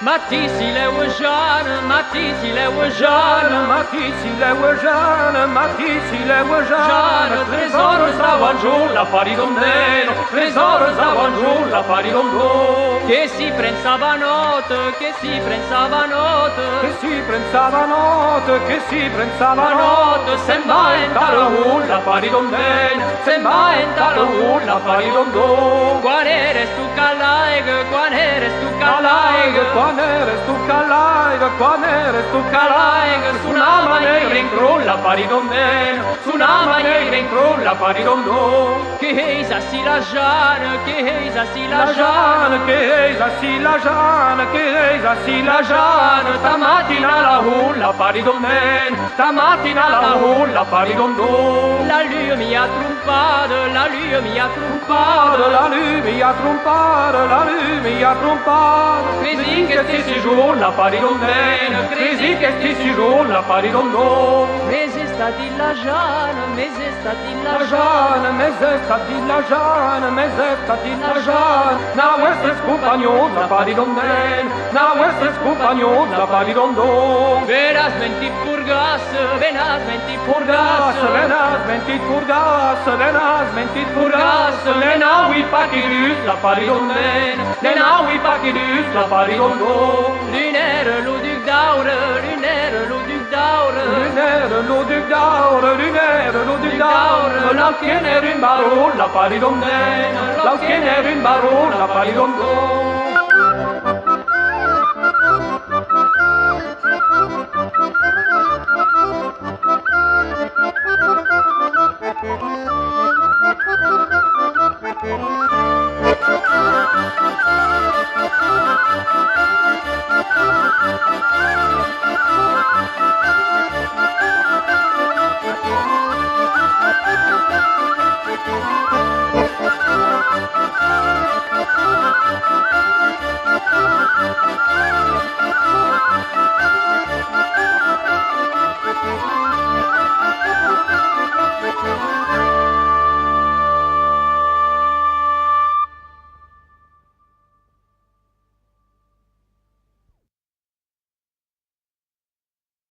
Matisse il est au jeune, Matisse il est au jeune, Matisse il est au jeune, Matisse il est au jeune. Trésor zavangiù la faridondeno, trésor zavangiù la faridondò. Che si prensava notte, che si prensava notte, Che si prensava notte, che si prensava notte, notte. se va in talo la faridondeno, se va in talo la faridondò. Quan eres tu calaig, quan eres tu calaig, Quan eres tu calaig, quan eres tu calaig. su una maneira in crolla faridondeno, su una maneira in crolla faridondò. Che eisa si la Jeanne, che eisa si la La Jeanne, che eisa si la Jeanne, che eisa si la Jeanne. Stamattina la hulla faridondeno, stamattina la hulla faridondò. La lue mi ha trompato, la lue mi ha trompato, La lumi a trompare, la lumi a trompare. crisi che si giù la faridondeno, crisi che si giù la faridondò. Mese stati la Jeanne, mese stati la La Jeanne, mais est stati la Jeanne, mais est stati la Jeanne. Na vuestres compagnon la faridondel, na vuestres compagnon la faridondò. Venas mentit purgas, venas mentit Purgas, purgas, venas mentit purgas, venas mentit purgas. Nenaui pachidus la faridondel, nenaui pachidus la faridondò. Lunaire, luduc d'aure, lunaire, luduc d'aure. Lunaire, luduc d'aure, lunaire, luduc d'aure. L'alchien est une baronne, la faridondel, l'alchien est une baronne, la faridondò.